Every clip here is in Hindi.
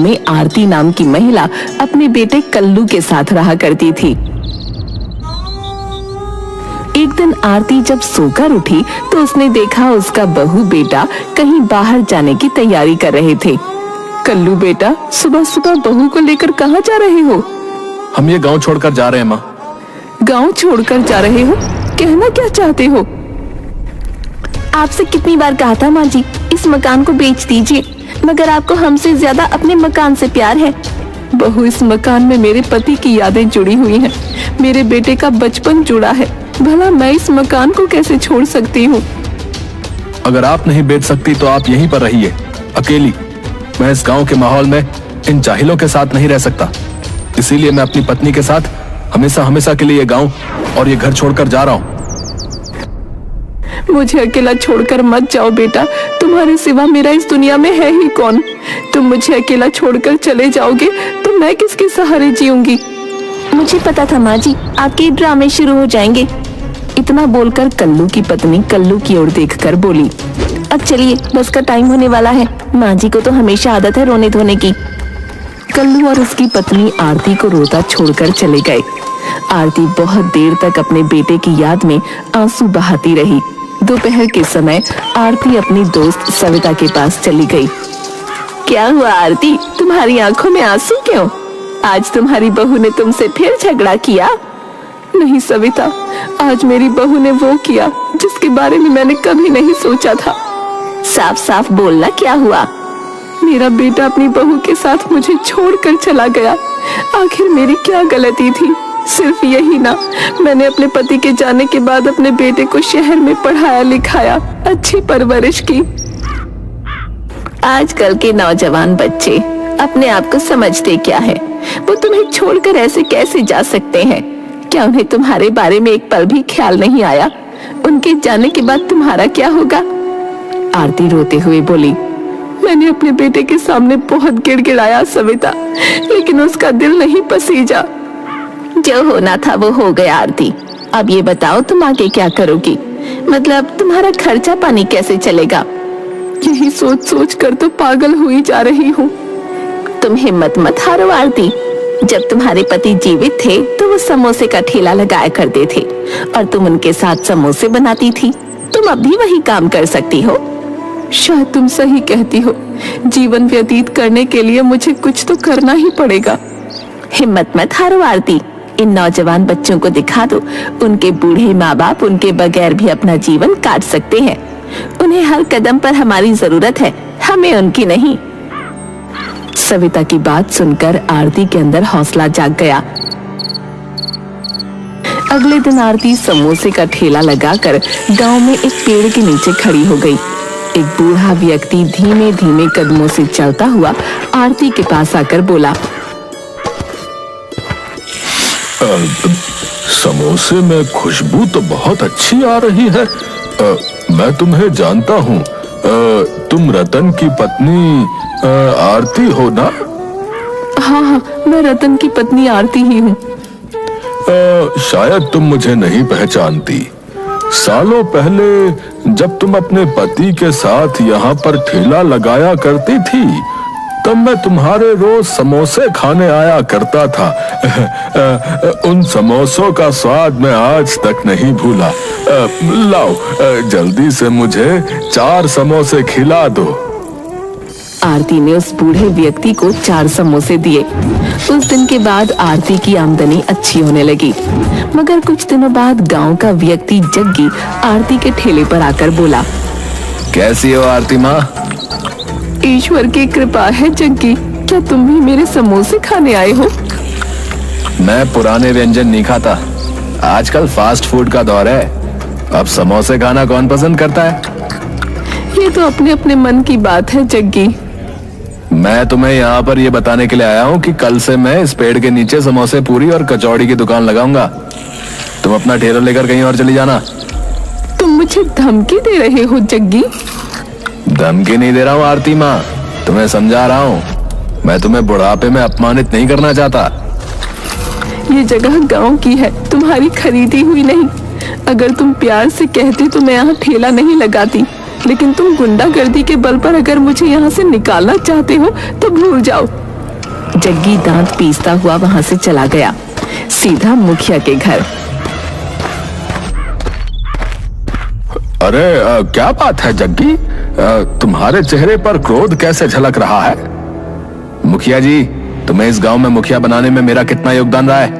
में आरती नाम की महिला अपने बेटे कल्लू के साथ रहा करती थी। एक दिन आरती जब सोकर उठी तो उसने देखा उसका बहू बेटा कहीं बाहर जाने की तैयारी कर रहे थे। कल्लू बेटा, सुबह सुबह बहू को लेकर कहाँ जा रहे हो? हम ये गांव छोड़कर जा रहे हैं माँ। गांव छोड़कर जा रहे हो? कहना क्या चाहते हो? आपसे कितनी बार कहा था माँ जी, इस मकान को बेच दीजिए, मगर आपको हमसे ज्यादा अपने मकान से प्यार है। बहू, इस मकान में मेरे पति की यादें जुड़ी हुई हैं, मेरे बेटे का बचपन जुड़ा है, भला मैं इस मकान को कैसे छोड़ सकती हूँ? अगर आप नहीं बेच सकती तो आप यहीं पर रहिए, अकेली। मैं इस गांव के माहौल में इन जाहिलों के साथ नहीं रह सकता, इसीलिए मैं अपनी पत्नी के साथ हमेशा हमेशा के लिए ये गांव और ये घर छोड़कर जा रहा हूँ। मुझे अकेला छोड़कर मत जाओ बेटा, तुम्हारे सिवा मेरा इस दुनिया में है ही कौन? तुम मुझे अकेला छोड़कर चले जाओगे तो मैं किसके सहारे जीऊंगी? मुझे पता था माँ जी, आपके ड्रामे शुरू हो जाएंगे। इतना बोलकर कल्लू की पत्नी कल्लू की ओर देखकर बोली, अब चलिए, बस का टाइम होने वाला है। माँ जी को तो हमेशा आदत है रोने धोने की। कल्लू और उसकी पत्नी आरती को रोता छोड़कर चले गए। आरती बहुत देर तक अपने बेटे की याद में आंसू बहाती रही। दोपहर के समय आरती अपनी दोस्त सविता के पास चली गई। क्या हुआ आरती, तुम्हारी आंखों में आंसू क्यों? आज तुम्हारी बहू ने तुमसे फिर झगड़ा किया? नहीं सविता, आज मेरी बहू ने वो किया जिसके बारे में मैंने कभी नहीं सोचा था। साफ साफ बोलना, क्या हुआ? मेरा बेटा अपनी बहू के साथ मुझे छोड़कर चला गया। आखिर मेरी क्या गलती थी? सिर्फ यही ना, मैंने अपने पति के जाने के बाद अपने बेटे को शहर में पढ़ाया लिखाया, अच्छी परवरिश की। आजकल के नौजवान बच्चे अपने आप को समझते क्या है? वो तुम्हें छोड़कर ऐसे कैसे जा सकते हैं? क्या उन्हें तुम्हारे बारे में एक पल भी ख्याल नहीं आया? उनके जाने के बाद तुम्हारा क्या होगा? आरती रोते हुए बोली, मैंने अपने बेटे के सामने बहुत गिड़गिड़ाया सविता, लेकिन उसका दिल नहीं पसीजा। जो होना था वो हो गया आरती। अब ये बताओ, तुम आगे क्या करोगी? मतलब तुम्हारा खर्चा पानी कैसे चलेगा? यही सोच सोच कर तो पागल हुई जा रही हूँ। तुम हिम्मत मत हारो आरती। जब तुम्हारे पति जीवित थे तो वो समोसे का ठेला लगाया करते थे और तुम उनके साथ समोसे बनाती थी। तुम अब भी वही काम कर सकती हो। शायद तुम सही कहती हो, जीवन व्यतीत करने के लिए मुझे कुछ तो करना ही पड़ेगा। हिम्मत मत हारो आरती। इन नौजवान बच्चों को दिखा दो, उनके बूढ़े माँ बाप उनके बगैर भी अपना जीवन काट सकते हैं। उन्हें हर कदम पर हमारी जरूरत है, हमें उनकी नहीं। सविता की बात सुनकर आरती के अंदर हौसला जाग गया। अगले दिन आरती समोसे का ठेला लगाकर गांव में एक पेड़ के नीचे खड़ी हो गई। एक बूढ़ा व्यक्ति धीमे धीमे कदमों से चलता हुआ आरती के पास आकर बोला, समोसे में खुशबू तो बहुत अच्छी आ रही है। मैं तुम्हें जानता हूँ, तुम रतन की पत्नी आरती हो ना? हाँ हाँ, मैं रतन की पत्नी आरती ही हूँ। शायद तुम मुझे नहीं पहचानती। सालों पहले जब तुम अपने पति के साथ यहाँ पर ठेला लगाया करती थी, तब मैं तुम्हारे रोज समोसे खाने आया करता था। उन समोसों का स्वाद मैं आज तक नहीं भूला। लाओ, जल्दी से मुझे 4 समोसे खिला दो। आरती ने उस बूढ़े व्यक्ति को 4 समोसे दिए। उस दिन के बाद आरती की आमदनी अच्छी होने लगी। मगर कुछ दिनों बाद गांव का व्यक्ति जग्गी आरती के ठेले पर आकर बोला, कैसी हो आरती माँ? ईश्वर की कृपा है जग्गी, क्या तुम भी मेरे समोसे खाने आए हो? मैं पुराने व्यंजन नहीं खाता, आजकल फास्ट फूड का दौर है। अब समोसे खाना कौन पसंद करता है? ये तो अपने अपने मन की बात है जग्गी। मैं तुम्हें यहाँ पर ये बताने के लिए आया हूँ कि कल से मैं इस पेड़ के नीचे समोसे पूरी और कचौड़ी की दुकान लगाऊंगा। तुम अपना ठेला लेकर कहीं और चली जाना। तुम मुझे धमकी दे रहे हो जग्गी? धमकी नहीं दे रहा हूँ आरती माँ, तुम्हें समझा रहा हूँ। मैं तुम्हें बुढ़ापे में अपमानित नहीं करना चाहता। ये जगह गांव की है, तुम्हारी खरीदी हुई नहीं। अगर तुम प्यार से कहते तो मैं यहाँ ठेला नहीं लगाती, लेकिन तुम गुंडागर्दी के बल पर अगर मुझे यहाँ से निकालना चाहते हो तो भूल जाओ। जग्गी दांत पीसता हुआ वहां से चला गया, सीधा मुखिया के घर। अरे क्या बात है जग्गी, तुम्हारे चेहरे पर क्रोध कैसे झलक रहा है? मुखिया जी, तुम्हें इस गांव में मुखिया बनाने में मेरा कितना योगदान रहा है,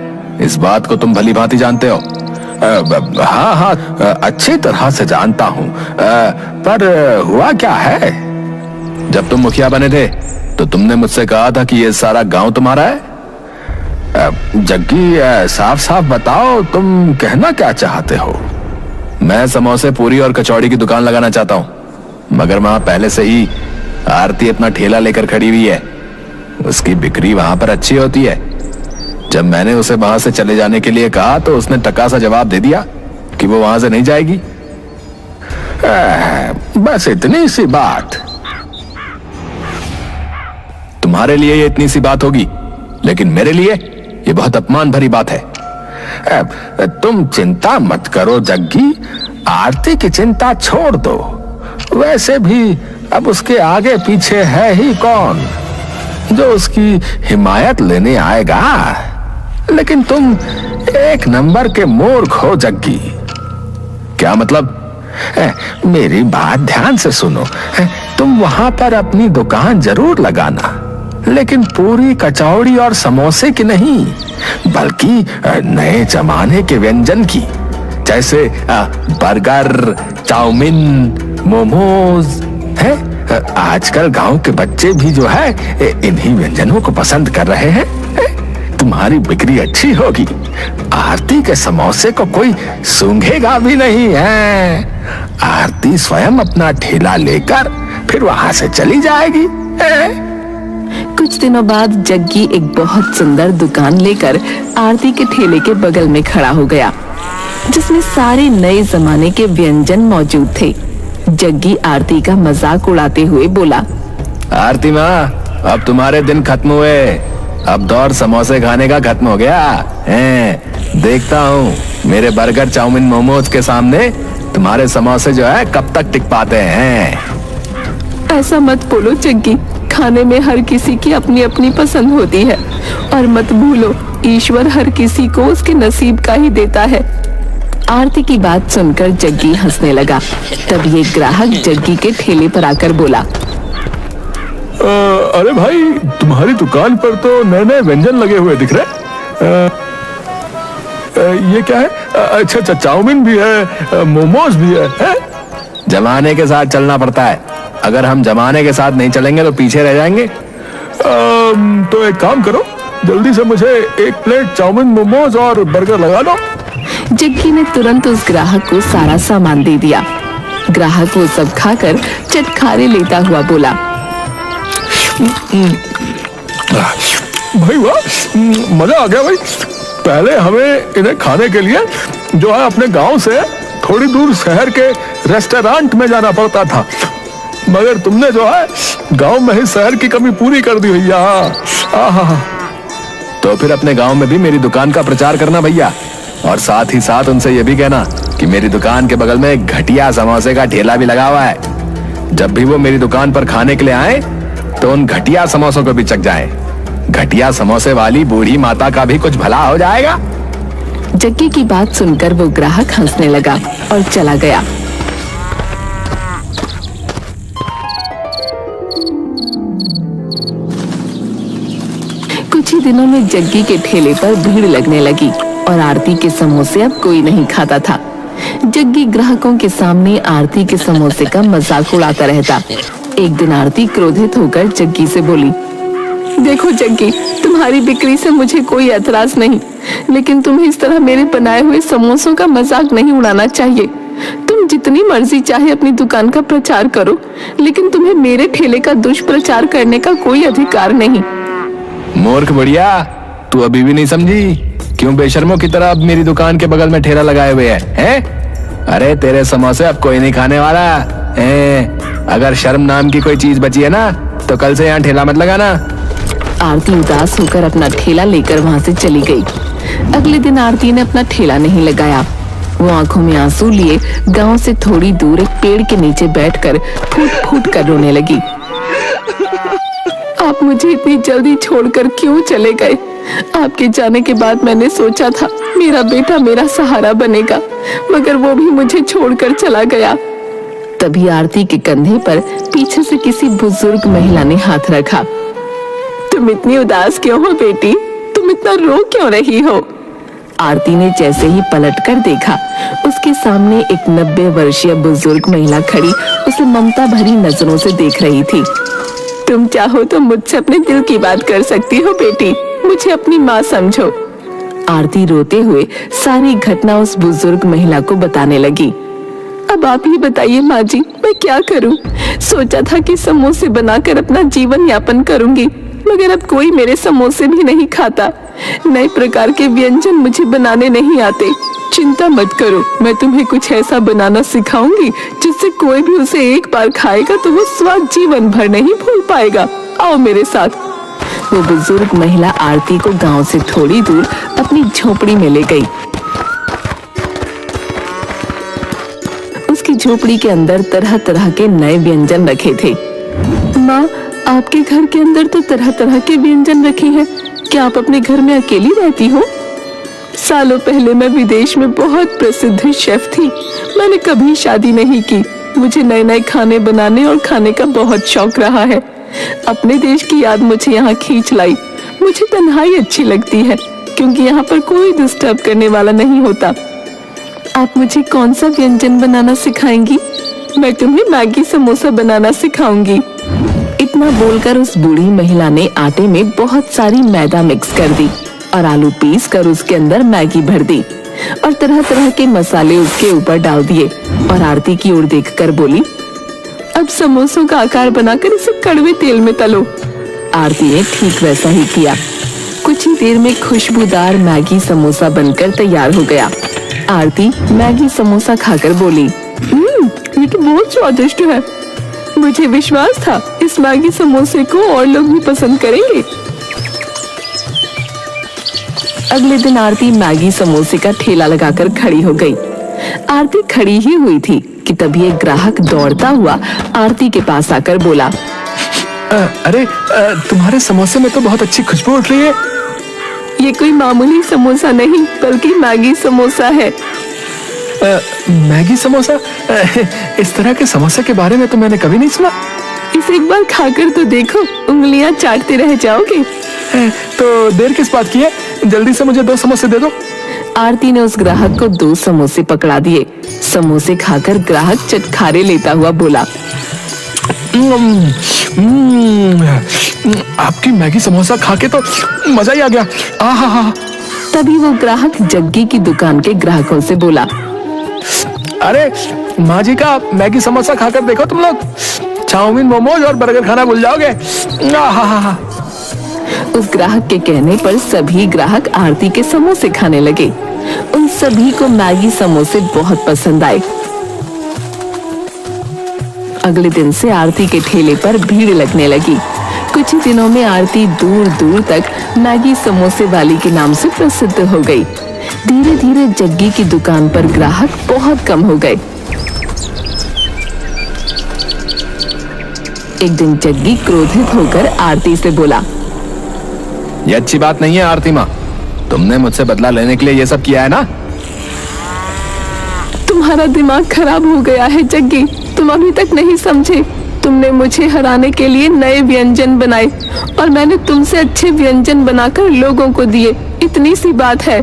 इस बात को तुम भली भांति जानते हो। हाँ हाँ, अच्छी तरह से जानता हूँ, पर हुआ क्या है? जब तुम मुखिया बने थे तो तुमने मुझसे कहा था कि ये सारा गांव तुम्हारा है। जग्गी, साफ साफ बताओ, तुम कहना क्या चाहते हो? मैं समोसे, पूरी और कचौड़ी की दुकान लगाना चाहता हूँ, मगर वहां पहले से ही आरती अपना ठेला लेकर खड़ी हुई है। उसकी बिक्री वहां पर अच्छी होती है। जब मैंने उसे वहां से चले जाने के लिए कहा तो उसने टका सा जवाब दे दिया कि वो वहां से नहीं जाएगी। बस इतनी सी बात। तुम्हारे लिए ये इतनी सी बात होगी, लेकिन मेरे लिए ये बहुत अपमान भरी बात है। तुम चिंता मत करो जग्गी, आरती की चिंता छोड़ दो। वैसे भी अब उसके आगे पीछे है ही कौन जो उसकी हिमायत लेने आएगा। लेकिन तुम एक नंबर के मूर्ख हो जग्गी। क्या मतलब? मेरी बात ध्यान से सुनो। तुम वहां पर अपनी दुकान जरूर लगाना, लेकिन पूरी, कचौड़ी और समोसे की नहीं, बल्कि नए जमाने के व्यंजन की, जैसे बर्गर, चाउमीन, मोमोज है। आजकल गांव के बच्चे भी जो है इन्हीं व्यंजनों को पसंद कर रहे हैं। तुम्हारी बिक्री अच्छी होगी, आरती के समोसे को कोई सूंघेगा भी नहीं है। आरती स्वयं अपना ठेला लेकर फिर वहां से चली जाएगी। कुछ दिनों बाद जग्गी एक बहुत सुंदर दुकान लेकर आरती के ठेले के बगल में खड़ा हो गया, जिसमें सारे नए जमाने के व्यंजन मौजूद थे। जग्गी आरती का मजाक उड़ाते हुए बोला, आरती माँ, अब तुम्हारे दिन खत्म हुए। अब दौर समोसे खाने का खत्म हो गया है। देखता हूँ मेरे बर्गर, चाउमीन, मोमोज के सामने तुम्हारे समोसे जो है कब तक टिक पाते हैं। ऐसा मत बोलो जग्गी, खाने में हर किसी की अपनी अपनी पसंद होती है, और मत भूलो ईश्वर हर किसी को उसके नसीब का ही देता है। आरती की बात सुनकर जग्गी हंसने लगा। तब ये ग्राहक जग्गी के ठेले पर आकर बोला, अरे भाई, तुम्हारी दुकान पर तो नए नए व्यंजन लगे हुए दिख रहे। ये क्या है? अच्छा, चाउमीन भी है, मोमोज भी है। जमाने के साथ चलना पड़ता है, अगर हम जमाने के साथ नहीं चलेंगे तो पीछे रह जाएंगे। तो एक काम करो, जल्दी से मुझे एक प्लेट चाउमीन, मोमोज और बर्गर लगा दो। जग्गी ने तुरंत उस ग्राहक को सारा सामान दे दिया। ग्राहक वो सब खाकर चटखारे लेता हुआ बोला, भाई वाह, मजा आ गया भाई। पहले हमें इन्हें खाने के लिए जो है अपने गांव से थोड़ी दूर शहर के रेस्टोरेंट में जाना पड़ता था, मगर तुमने जो है गांव में ही शहर की कमी पूरी कर दी भैया। तो फिर अपने गांव में भी मेरी दुकान का प्रचार करना भैया, और साथ ही साथ उनसे ये भी कहना कि मेरी दुकान के बगल में एक घटिया समोसे का ठेला भी लगा हुआ है। जब भी वो मेरी दुकान पर खाने के लिए आए तो उन घटिया समोसों को भी चख जाएं। घटिया समोसे वाली बूढ़ी माता का भी कुछ भला हो जाएगा। जग्गी की बात सुनकर वो ग्राहक हंसने लगा और चला गया। कुछ ही दिनों में जग्गी के ठेले पर भीड़ लगने लगी और आरती के समोसे अब कोई नहीं खाता था। जग्गी ग्राहकों के सामने आरती के समोसे का मजाक उड़ाता रहता। एक दिन आरती क्रोधित होकर जग्गी से बोली, देखो जग्गी, तुम्हारी बिक्री से मुझे कोई एतराज नहीं, लेकिन तुम्हें इस तरह मेरे बनाए हुए समोसों का मजाक नहीं उड़ाना चाहिए। तुम जितनी मर्जी चाहे अपनी दुकान का प्रचार करो, लेकिन तुम्हें मेरे ठेले का दुष्प्रचार करने का कोई अधिकार नहीं। मूर्ख बुढ़िया, तू अभी भी नहीं समझी? क्यों बेशर्मों की तरह अब मेरी दुकान के बगल में ठेला लगाए हुए हैं? अरे तेरे समोसे अब कोई नहीं खाने वाला है। अगर शर्म नाम की कोई चीज बची है ना, तो कल से यहाँ ठेला मत लगाना। आरती उदास होकर अपना ठेला लेकर वहां से चली गई। अगले दिन आरती ने अपना ठेला नहीं लगाया। वो आंखों में आंसू लिए गांव से थोड़ी दूर एक पेड़ के नीचे बैठकर फूट फूट कर रोने लगी। आप मुझे इतनी जल्दी छोड़कर क्यों चले गए? आपके जाने के बाद मैंने सोचा था मेरा बेटा मेरा सहारा बनेगा, मगर वो भी मुझे छोड़कर चला गया। तभी आरती के कंधे पर पीछे से किसी बुजुर्ग महिला ने हाथ रखा। तुम इतनी उदास क्यों हो बेटी? तुम इतना रो क्यों रही हो? आरती ने जैसे ही पलटकर देखा, उसके सामने एक 90 वर्षीय बुजुर्ग महिला खड़ी उसे ममता भरी नजरों से देख रही थी। तुम चाहो तो मुझसे अपने दिल की बात कर सकती हो बेटी, मुझे अपनी माँ समझो। आरती रोते हुए सारी घटना उस बुजुर्ग महिला को बताने लगी। अब आप ही बताइए माँ जी, मैं क्या करूँ? सोचा था कि समोसे बनाकर अपना जीवन यापन करूंगी, मगर अब कोई मेरे समोसे भी नहीं खाता। नए प्रकार के व्यंजन मुझे बनाने नहीं आते। चिंता मत करो, मैं तुम्हें कुछ ऐसा बनाना सिखाऊंगी जिससे कोई भी उसे एक बार खाएगा तो वो स्वाद जीवन भर नहीं भूल पाएगा। आओ मेरे साथ। वो बुजुर्ग महिला आरती को गांव से थोड़ी दूर अपनी झोपड़ी में ले गई। उसकी झोपड़ी के अंदर तरह तरह के नए व्यंजन रखे थे। माँ, आपके घर के अंदर तो तरह तरह के व्यंजन रखे हैं। क्या आप अपने घर में अकेली रहती हो? सालों पहले मैं विदेश में बहुत प्रसिद्ध शेफ थी। मैंने कभी शादी नहीं की। मुझे नए नए खाने बनाने और खाने का बहुत शौक रहा है। अपने देश की याद मुझे यहाँ खींच लाई। मुझे तन्हाई अच्छी लगती है क्योंकि यहाँ पर कोई डिस्टर्ब करने वाला नहीं होता। आप मुझे कौन सा व्यंजन बनाना सिखाएंगी? मैं तुम्हें मैगी समोसा बनाना सिखाऊंगी। इतना बोलकर उस बूढ़ी महिला ने आटे में बहुत सारी मैदा मिक्स कर दी और आलू पीस कर उसके अंदर मैगी भर दी और तरह तरह के मसाले उसके ऊपर डाल दिए और आरती की ओर देखकर बोली, अब समोसों का आकार बनाकर इसे कड़वे तेल में तलो। आरती ने ठीक वैसा ही किया। कुछ ही देर में खुशबूदार मैगी समोसा बनकर तैयार हो गया। आरती मैगी समोसा खाकर बोली, ये तो बहुत स्वादिष्ट है। मुझे विश्वास था इस मैगी समोसे को और लोग भी पसंद करेंगे। अगले दिन आरती मैगी समोसे का ठेला लगाकर खड़ी हो गई। आरती खड़ी ही हुई थी कि तभी एक ग्राहक दौड़ता हुआ आरती के पास आकर बोला, अरे तुम्हारे समोसे में तो बहुत अच्छी खुशबू उठ रही है। ये कोई मामूली समोसा नहीं बल्कि मैगी समोसा है। मैगी समोसा? इस तरह के समोसे के बारे में तो मैंने कभी नहीं सुना। इसे एक बार खाकर तो देखो, उंगलियां चाटते रह जाओगे। तो देर किस बात की है, जल्दी से मुझे 2 समोसे दे दो। आरती ने उस ग्राहक को 2 समोसे पकड़ा दिए। समोसे खाकर ग्राहक चटखारे लेता हुआ बोला, आपकी मैगी समोसा खाके तो मजा ही आ गया। आहा। तभी वो ग्राहक जग्गी की दुकान के ग्राहकों से बोला, अरे माँ जी का मैगी समोसा खाकर देखो तुम लोग, चाउमीन मोमोज और बर्गर खाना भूल जाओगे। आहा। उस ग्राहक के कहने पर सभी ग्राहक आरती के समोसे खाने लगे। उन सभी को मैगी समोसे बहुत पसंद आए। अगले दिन से आरती के ठेले पर भीड़ लगने लगी। कुछ ही दिनों में आरती दूर दूर तक मैगी समोसे वाली के नाम से प्रसिद्ध हो गई। धीरे धीरे जग्गी की दुकान पर ग्राहक बहुत कम हो गए। एक दिन जग्गी क्रोधित होकर आरती से बोला, ये अच्छी बात नहीं है आरती माँ, तुमने मुझसे बदला लेने के लिए ये सब किया है ना? तुम्हारा दिमाग खराब हो गया है जग्गी, तुम अभी तक नहीं समझे। तुमने मुझे हराने के लिए नए व्यंजन बनाए और मैंने तुमसे अच्छे व्यंजन बनाकर लोगों को दिए, इतनी सी बात है।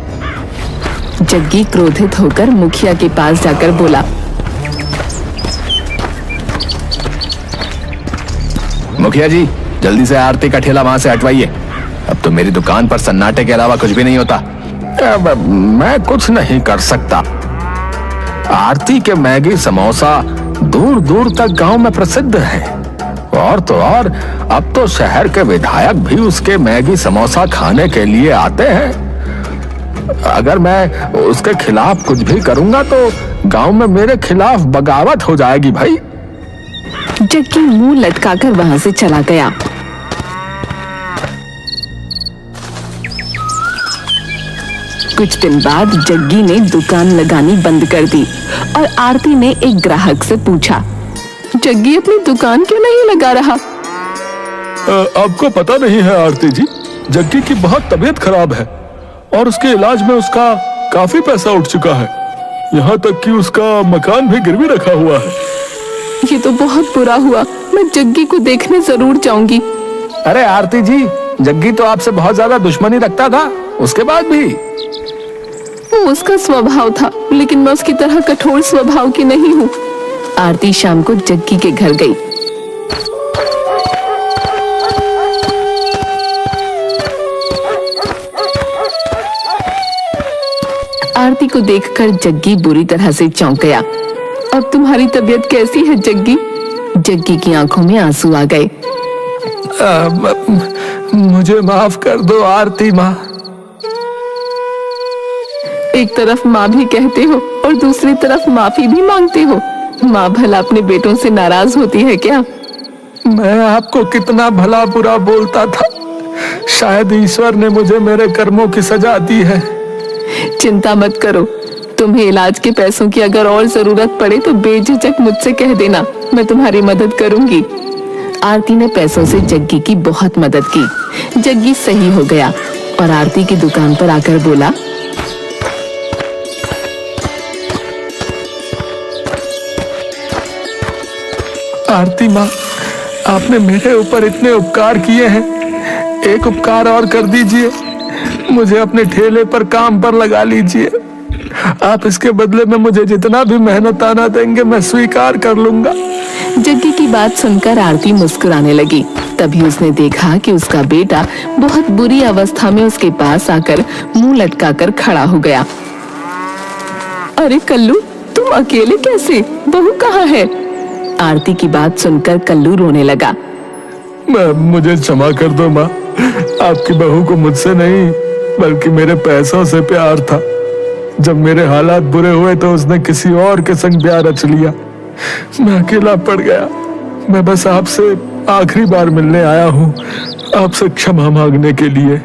जग्गी क्रोधित होकर मुखिया के पास जाकर बोला, मुखिया जी, जल्दी से आरती का ठेला वहां से हटवाइए। अब तो मेरी दुकान पर सन्नाटे के अलावा कुछ भी नहीं होता। मैं कुछ नहीं कर सकता। आरती के मैगी समोसा दूर दूर तक गांव में प्रसिद्ध है और तो और अब तो शहर के विधायक भी उसके मैगी समोसा खाने के लिए आते हैं। अगर मैं उसके खिलाफ कुछ भी करूंगा तो गांव में मेरे खिलाफ बगावत हो जाएगी भाई। जग्गी मुंह लटकाकर वहां से चला गया। कुछ दिन बाद जग्गी ने दुकान लगानी बंद कर दी और आरती ने एक ग्राहक से पूछा, जग्गी अपनी दुकान क्यों नहीं लगा रहा? आपको पता नहीं है आरती जी, जग्गी की बहुत तबीयत खराब है और उसके इलाज में उसका काफी पैसा उठ चुका है। यहाँ तक कि उसका मकान भी गिरवी रखा हुआ है। ये तो बहुत बुरा हुआ। मैं जग्गी को देखने जरूर जाऊंगी। अरे आरती जी, जग्गी तो आपसे बहुत ज्यादा दुश्मनी रखता था, उसके बाद भी। वो उसका स्वभाव था, लेकिन मैं उसकी तरह कठोर स्वभाव की नहीं हूँ। आरती शाम को जग्गी के घर गई। आरती को देखकर जग्गी बुरी तरह से चौंक गया। अब तुम्हारी तबीयत कैसी है जग्गी? जग्गी की आंखों में आंसू आ गए। मुझे माफ कर दो आरती माँ। एक तरफ माँ भी कहते हो और दूसरी तरफ माफी भी मांगते हो। माँ भला अपने बेटों से नाराज होती है क्या? मैं आपको कितना भला बुरा बोलता था। शायद ईश्वर ने मुझे मेरे कर्मों की सजा दी है। चिंता मत करो। तुम्हें इलाज के पैसों की अगर और जरूरत पड़े तो बेझिझक मुझसे कह देना, मैं तुम्हारी मदद करूंगी। आरती ने पैसों से जग्गी की बहुत मदद की। जग्गी सही हो गया और आरती की दुकान पर आकर बोला, आरती माँ, आपने मेरे ऊपर इतने उपकार किए हैं, एक उपकार और कर दीजिए। मुझे अपने ठेले पर काम पर लगा लीजिए। आप इसके बदले में मुझे जितना भी मेहनताना देंगे मैं स्वीकार कर लूंगा। जग्गी की बात सुनकर आरती मुस्कुराने लगी। तभी उसने देखा कि उसका बेटा बहुत बुरी अवस्था में उसके पास आकर मुंह लटकाकर खड़ा हो गया। अरे कल्लू, तुम अकेले कैसे? बहू कहाँ है? आरती की बात सुनकर कल्लू रोने लगा। मुझे क्षमा कर दो माँ, आपकी बहू को मुझसे नहीं बल्कि मेरे पैसों से प्यार था। जब मेरे हालात बुरे हुए तो उसने किसी और के संग प्यार रच लिया। मैं अकेला पड़ गया। मैं बस आपसे आखिरी बार मिलने आया हूँ, आपसे क्षमा मांगने के लिए।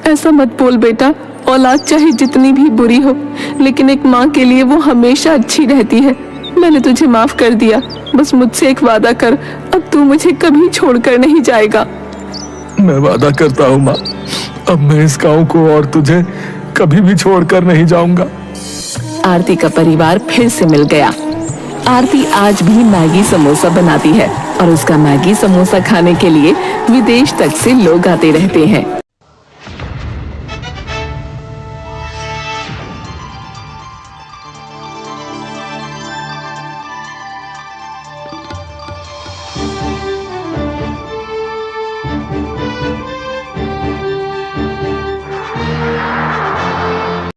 ऐसा मत बोल बेटा। औलाद चाहे जितनी भी बुरी हो, लेकिन एक माँ के लिए वो हमेशा अच्छी रहती है। मैंने तुझे माफ कर दिया। बस मुझसे एक वादा कर, अब तू मुझे कभी छोड़कर नहीं जाएगा। मैं वादा करता हूँ माँ, अब मैं इस गांव को और तुझे कभी भी छोड़कर नहीं जाऊंगा। आरती का परिवार फिर से मिल गया। आरती आज भी मैगी समोसा बनाती है और उसका मैगी समोसा खाने के लिए विदेश तक से लोग आते रहते हैं।